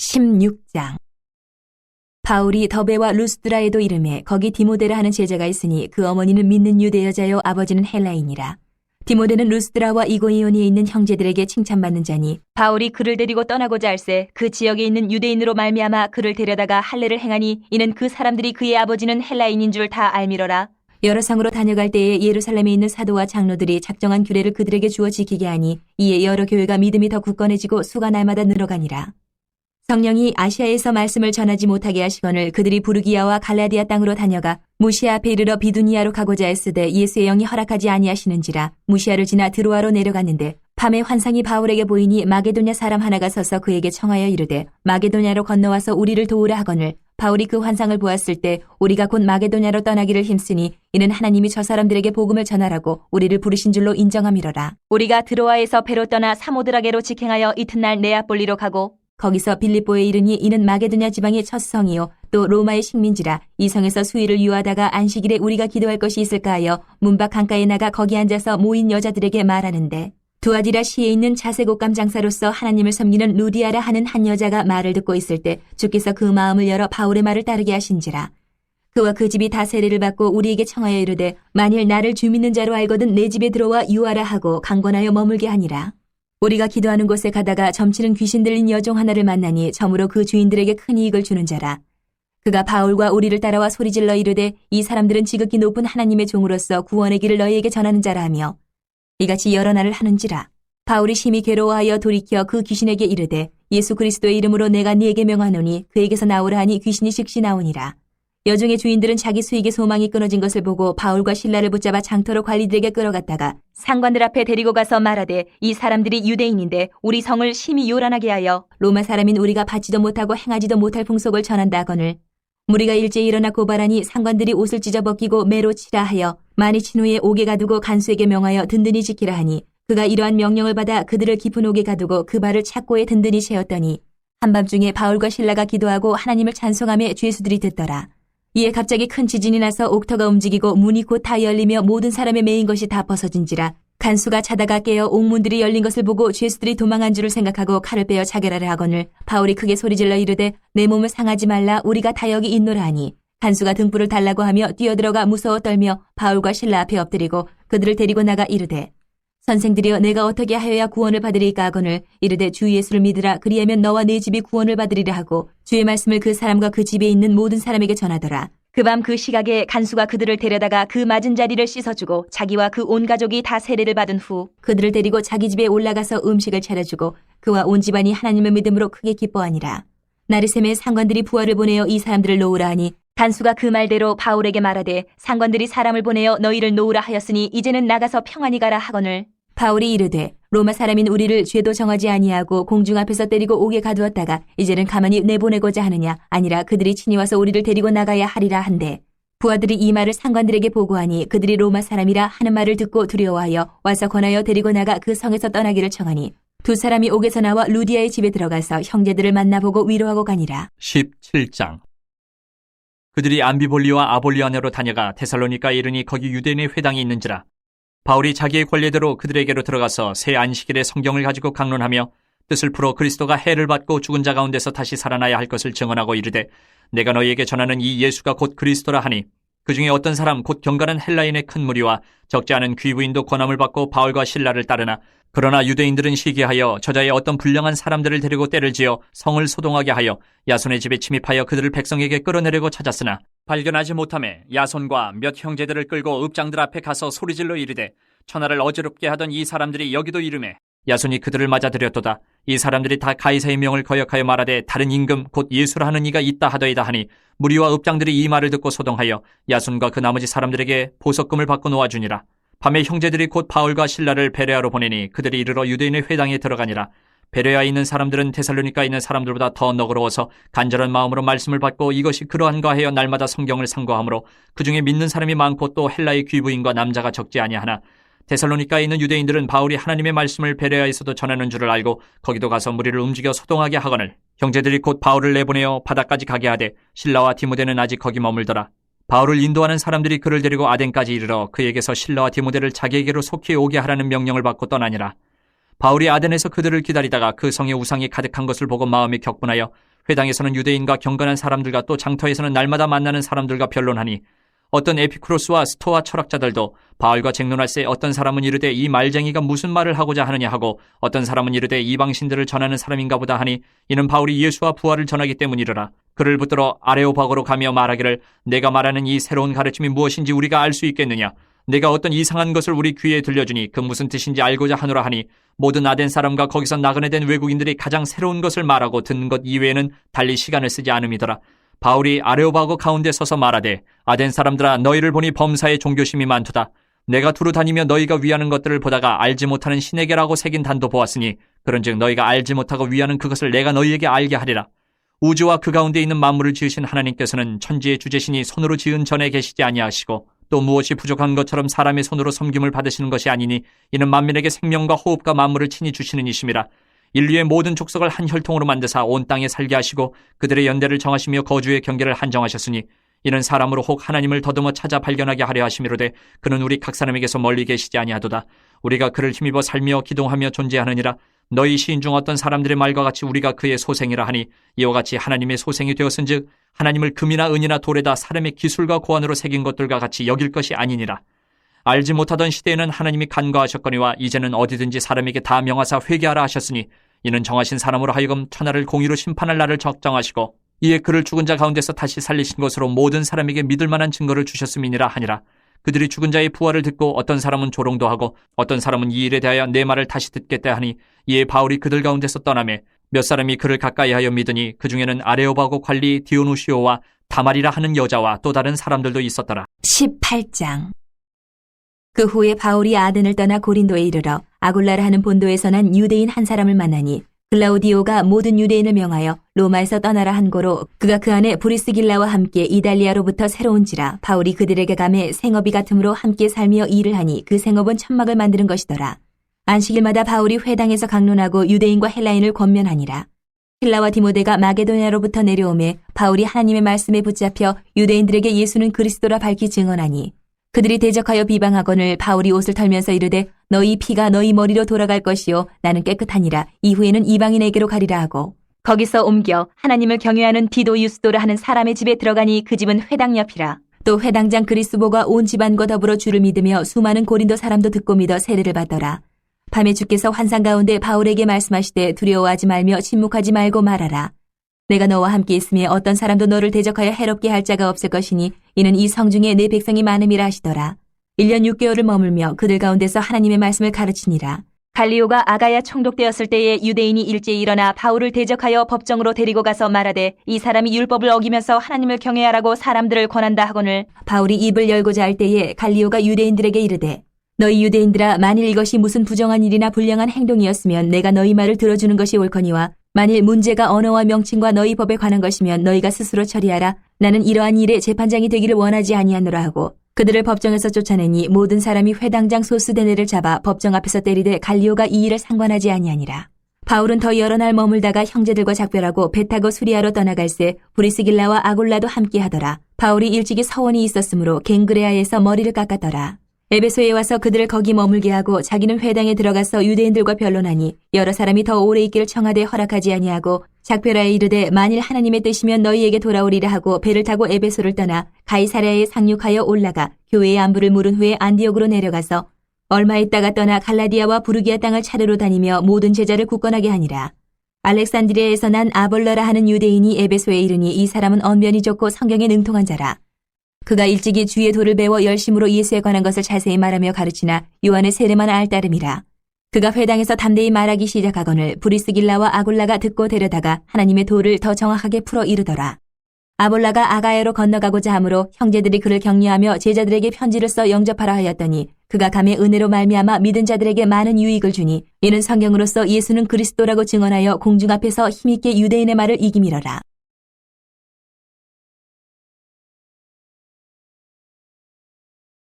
16장. 바울이 더베와 루스드라에도 이르매 거기 디모데라 하는 제자가 있으니 그 어머니는 믿는 유대 여자요 아버지는 헬라인이라. 디모데는 루스드라와 이고니온에 있는 형제들에게 칭찬받는 자니 바울이 그를 데리고 떠나고자 할새 그 지역에 있는 유대인으로 말미암아 그를 데려다가 할례를 행하니 이는 그 사람들이 그의 아버지는 헬라인인 줄 다 알미러라. 여러 상으로 다녀갈 때에 예루살렘에 있는 사도와 장로들이 작정한 규례를 그들에게 주어 지키게 하니 이에 여러 교회가 믿음이 더 굳건해지고 수가 날마다 늘어가니라. 성령이 아시아에서 말씀을 전하지 못하게 하시거늘 그들이 부르기아와 갈라디아 땅으로 다녀가 무시아 앞에 이르러 비두니아로 가고자 했으되 예수의 영이 허락하지 아니하시는지라. 무시아를 지나 드로아로 내려갔는데 밤에 환상이 바울에게 보이니 마게도냐 사람 하나가 서서 그에게 청하여 이르되 마게도냐로 건너와서 우리를 도우라 하거늘 바울이 그 환상을 보았을 때 우리가 곧 마게도냐로 떠나기를 힘쓰니 이는 하나님이 저 사람들에게 복음을 전하라고 우리를 부르신 줄로 인정함이로라. 우리가 드로아에서 배로 떠나 사모드라게로 직행하여 이튿날 네아폴리로 가고 거기서 빌립보에 이르니 이는 마게도냐 지방의 첫 성이요 또 로마의 식민지라. 이 성에서 수일을 유하다가 안식일에 우리가 기도할 것이 있을까 하여 문밖 강가에 나가 거기 앉아서 모인 여자들에게 말하는데 두아디라 시에 있는 자색옷감 장사로서 하나님을 섬기는 루디아라 하는 한 여자가 말을 듣고 있을 때 주께서 그 마음을 열어 바울의 말을 따르게 하신지라. 그와 그 집이 다 세례를 받고 우리에게 청하여 이르되 만일 나를 주 믿는 자로 알거든 내 집에 들어와 유하라 하고 강권하여 머물게 하니라. 우리가 기도하는 곳에 가다가 점치는 귀신 들린 여종 하나를 만나니 점으로 그 주인들에게 큰 이익을 주는 자라. 그가 바울과 우리를 따라와 소리질러 이르되 이 사람들은 지극히 높은 하나님의 종으로서 구원의 길을 너희에게 전하는 자라 하며 이같이 여러 날을 하는지라. 바울이 심히 괴로워하여 돌이켜 그 귀신에게 이르되 예수 그리스도의 이름으로 내가 네게 명하노니 그에게서 나오라 하니 귀신이 즉시 나오니라. 여종의 주인들은 자기 수익의 소망이 끊어진 것을 보고 바울과 실라를 붙잡아 장터로 관리들에게 끌어갔다가 상관들 앞에 데리고 가서 말하되 이 사람들이 유대인인데 우리 성을 심히 요란하게 하여 로마 사람인 우리가 받지도 못하고 행하지도 못할 풍속을 전한다 하거늘 무리가 일제히 일어나 고발하니 상관들이 옷을 찢어 벗기고 매로 치라 하여 많이 친 후에 옥에 가두고 간수에게 명하여 든든히 지키라 하니 그가 이러한 명령을 받아 그들을 깊은 옥에 가두고 그 발을 착고에 든든히 채웠더니 한밤중에 바울과 실라가 기도하고 하나님을 찬송하며 죄수들이 듣더라. 이에 갑자기 큰 지진이 나서 옥터가 움직이고 문이 곧 다 열리며 모든 사람의 매인 것이 다 벗어진지라. 간수가 자다가 깨어 옥문들이 열린 것을 보고 죄수들이 도망한 줄을 생각하고 칼을 빼어 자결하려 하거늘 바울이 크게 소리질러 이르되 내 몸을 상하지 말라 우리가 다 여기 있노라 하니 간수가 등불을 달라고 하며 뛰어들어가 무서워 떨며 바울과 실라 앞에 엎드리고 그들을 데리고 나가 이르되 선생들이여 내가 어떻게 하여야 구원을 받으리까 하거늘 이르되 주 예수를 믿으라 그리하면 너와 네 집이 구원을 받으리라 하고 주의 말씀을 그 사람과 그 집에 있는 모든 사람에게 전하더라. 그 밤 그 시각에 간수가 그들을 데려다가 그 맞은 자리를 씻어주고 자기와 그 온 가족이 다 세례를 받은 후 그들을 데리고 자기 집에 올라가서 음식을 차려주고 그와 온 집안이 하나님을 믿음으로 크게 기뻐하니라. 나르셈의 상관들이 부하를 보내어 이 사람들을 놓으라 하니 간수가 그 말대로 바울에게 말하되 상관들이 사람을 보내어 너희를 놓으라 하였으니 이제는 나가서 평안히 가라 하거늘 바울이 이르되 로마 사람인 우리를 죄도 정하지 아니하고 공중 앞에서 때리고 옥에 가두었다가 이제는 가만히 내보내고자 하느냐 아니라 그들이 친히 와서 우리를 데리고 나가야 하리라 한데 부하들이 이 말을 상관들에게 보고하니 그들이 로마 사람이라 하는 말을 듣고 두려워하여 와서 권하여 데리고 나가 그 성에서 떠나기를 청하니 두 사람이 옥에서 나와 루디아의 집에 들어가서 형제들을 만나보고 위로하고 가니라. 17장. 그들이 암비볼리와 아볼리아네로 다녀가 데살로니가에 이르니 거기 유대인의 회당이 있는지라. 바울이 자기의 권례대로 그들에게로 들어가서 새 안식일에 성경을 가지고 강론하며 뜻을 풀어 그리스도가 해를 받고 죽은 자 가운데서 다시 살아나야 할 것을 증언하고 이르되 내가 너희에게 전하는 이 예수가 곧 그리스도라 하니 그 중에 어떤 사람 곧 경건한 헬라인의 큰 무리와 적지 않은 귀부인도 권함을 받고 바울과 실라를 따르나 그러나 유대인들은 시기하여 저자의 어떤 불량한 사람들을 데리고 때를 지어 성을 소동하게 하여 야손의 집에 침입하여 그들을 백성에게 끌어내려고 찾았으나 발견하지 못하매 야손과 몇 형제들을 끌고 읍장들 앞에 가서 소리질러 이르되 천하를 어지럽게 하던 이 사람들이 여기도 이르매 야손이 그들을 맞아들였도다. 이 사람들이 다 가이사의 명을 거역하여 말하되 다른 임금 곧 예수라 하는 이가 있다 하더이다 하니 무리와 읍장들이 이 말을 듣고 소동하여 야손과 그 나머지 사람들에게 보석금을 받고 놓아주니라. 밤에 형제들이 곧 바울과 실라를 베레아로 보내니 그들이 이르러 유대인의 회당에 들어가니라. 베레아에 있는 사람들은 데살로니가에 있는 사람들보다 더 너그러워서 간절한 마음으로 말씀을 받고 이것이 그러한가 하여 날마다 성경을 상고하므로 그 중에 믿는 사람이 많고 또 헬라의 귀부인과 남자가 적지 아니하나 데살로니가에 있는 유대인들은 바울이 하나님의 말씀을 베레아에서도 전하는 줄을 알고 거기도 가서 무리를 움직여 소동하게 하거늘 형제들이 곧 바울을 내보내어 바다까지 가게 하되 실라와 디모데는 아직 거기 머물더라. 바울을 인도하는 사람들이 그를 데리고 아덴까지 이르러 그에게서 실라와 디모데를 자기에게로 속히 오게 하라는 명령을 받고 떠나니라. 바울이 아덴에서 그들을 기다리다가 그 성에 우상이 가득한 것을 보고 마음이 격분하여 회당에서는 유대인과 경건한 사람들과 또 장터에서는 날마다 만나는 사람들과 변론하니 어떤 에피쿠로스와 스토아 철학자들도 바울과 쟁론할 새 어떤 사람은 이르되 이 말쟁이가 무슨 말을 하고자 하느냐 하고 어떤 사람은 이르되 이방신들을 전하는 사람인가 보다 하니 이는 바울이 예수와 부활을 전하기 때문이러라. 그를 붙들어 아레오바고로 가며 말하기를 내가 말하는 이 새로운 가르침이 무엇인지 우리가 알 수 있겠느냐. 내가 어떤 이상한 것을 우리 귀에 들려주니 그 무슨 뜻인지 알고자 하노라 하니 모든 아덴 사람과 거기서 나그네 된 외국인들이 가장 새로운 것을 말하고 듣는 것 이외에는 달리 시간을 쓰지 않음이더라. 바울이 아레오바고 가운데 서서 말하되 아덴 사람들아 너희를 보니 범사에 종교심이 많도다. 내가 두루 다니며 너희가 위하는 것들을 보다가 알지 못하는 신에게라고 새긴 단도 보았으니 그런즉 너희가 알지 못하고 위하는 그것을 내가 너희에게 알게 하리라. 우주와 그 가운데 있는 만물을 지으신 하나님께서는 천지의 주제신이 손으로 지은 전에 계시지 아니하시고 또 무엇이 부족한 것처럼 사람의 손으로 섬김을 받으시는 것이 아니니 이는 만민에게 생명과 호흡과 만물을 친히 주시는 이심이라. 인류의 모든 족속을 한 혈통으로 만드사 온 땅에 살게 하시고 그들의 연대를 정하시며 거주의 경계를 한정하셨으니 이는 사람으로 혹 하나님을 더듬어 찾아 발견하게 하려 하심이로되 그는 우리 각 사람에게서 멀리 계시지 아니하도다. 우리가 그를 힘입어 살며 기동하며 존재하느니라. 너희 시인 중 어떤 사람들의 말과 같이 우리가 그의 소생이라 하니 이와 같이 하나님의 소생이 되었은즉 하나님을 금이나 은이나 돌에다 사람의 기술과 고안으로 새긴 것들과 같이 여길 것이 아니니라. 알지 못하던 시대에는 하나님이 간과하셨거니와 이제는 어디든지 사람에게 다 명하사 회개하라 하셨으니 이는 정하신 사람으로 하여금 천하를 공의로 심판할 날을 적정하시고 이에 그를 죽은 자 가운데서 다시 살리신 것으로 모든 사람에게 믿을 만한 증거를 주셨음이니라 하니라. 그들이 죽은 자의 부활을 듣고 어떤 사람은 조롱도 하고 어떤 사람은 이 일에 대하여 내 말을 다시 듣겠다 하니 이에 바울이 그들 가운데서 떠나매 몇 사람이 그를 가까이하여 믿으니 그 중에는 아레오바고 관리 디오누시오와 다말이라 하는 여자와 또 다른 사람들도 있었더라. 18장. 그 후에 바울이 아덴을 떠나 고린도에 이르러 아굴라라 하는 본도에서 난 유대인 한 사람을 만나니 글라우디오가 모든 유대인을 명하여 로마에서 떠나라 한 고로 그가 그 안에 브리스길라와 함께 이달리아로부터 새로운지라. 바울이 그들에게 가매 생업이 같으므로 함께 살며 일을 하니 그 생업은 천막을 만드는 것이더라. 안식일마다 바울이 회당에서 강론하고 유대인과 헬라인을 권면하니라. 힐라와 디모데가 마게도냐로부터 내려오매 바울이 하나님의 말씀에 붙잡혀 유대인들에게 예수는 그리스도라 밝히 증언하니 그들이 대적하여 비방하거늘 바울이 옷을 털면서 이르되 너희 피가 너희 머리로 돌아갈 것이요 나는 깨끗하니라. 이후에는 이방인에게로 가리라 하고 거기서 옮겨 하나님을 경외하는 디도 유스도라 하는 사람의 집에 들어가니 그 집은 회당 옆이라. 또 회당장 그리스보가 온 집안과 더불어 주를 믿으며 수많은 고린도 사람도 듣고 믿어 세례를 받더라. 밤에 주께서 환상 가운데 바울에게 말씀하시되 두려워하지 말며 침묵하지 말고 말하라. 내가 너와 함께 있으며 어떤 사람도 너를 대적하여 해롭게 할 자가 없을 것이니 이는 이 성중에 내 백성이 많음이라 하시더라. 1년 6개월을 머물며 그들 가운데서 하나님의 말씀을 가르치니라. 갈리오가 아가야 총독되었을 때에 유대인이 일제히 일어나 바울을 대적하여 법정으로 데리고 가서 말하되 이 사람이 율법을 어기면서 하나님을 경외하라고 사람들을 권한다 하거늘 바울이 입을 열고자 할 때에 갈리오가 유대인들에게 이르되 너희 유대인들아 만일 이것이 무슨 부정한 일이나 불량한 행동이었으면 내가 너희 말을 들어주는 것이 옳거니와 만일 문제가 언어와 명칭과 너희 법에 관한 것이면 너희가 스스로 처리하라. 나는 이러한 일에 재판장이 되기를 원하지 아니하노라 하고 그들을 법정에서 쫓아내니 모든 사람이 회당장 소스데네를 잡아 법정 앞에서 때리되 갈리오가 이 일을 상관하지 아니하니라. 바울은 더 여러 날 머물다가 형제들과 작별하고 배 타고 수리아로 떠나갈새 브리스길라와 아굴라도 함께 하더라. 바울이 일찍이 서원이 있었으므로 갱그레아에서 머리를 깎았더라. 에베소에 와서 그들을 거기 머물게 하고 자기는 회당에 들어가서 유대인들과 변론하니 여러 사람이 더 오래 있기를 청하되 허락하지 아니하고 작별하에 이르되 만일 하나님의 뜻이면 너희에게 돌아오리라 하고 배를 타고 에베소를 떠나 가이사랴에 상륙하여 올라가 교회의 안부를 물은 후에 안디옥으로 내려가서 얼마 있다가 떠나 갈라디아와 부르기아 땅을 차례로 다니며 모든 제자를 굳건하게 하니라. 알렉산드리아에서 난 아볼러라 하는 유대인이 에베소에 이르니 이 사람은 언변이 좋고 성경에 능통한 자라. 그가 일찍이 주의 도를 배워 열심으로 예수에 관한 것을 자세히 말하며 가르치나 요한의 세례만 알 따름이라. 그가 회당에서 담대히 말하기 시작하거늘 브리스길라와 아굴라가 듣고 데려다가 하나님의 도를 더 정확하게 풀어 이르더라. 아볼라가 아가야로 건너가고자 하므로 형제들이 그를 격려하며 제자들에게 편지를 써 영접하라 하였더니 그가 감의 은혜로 말미암아 믿은 자들에게 많은 유익을 주니 이는 성경으로서 예수는 그리스도라고 증언하여 공중 앞에서 힘있게 유대인의 말을 이기미러라.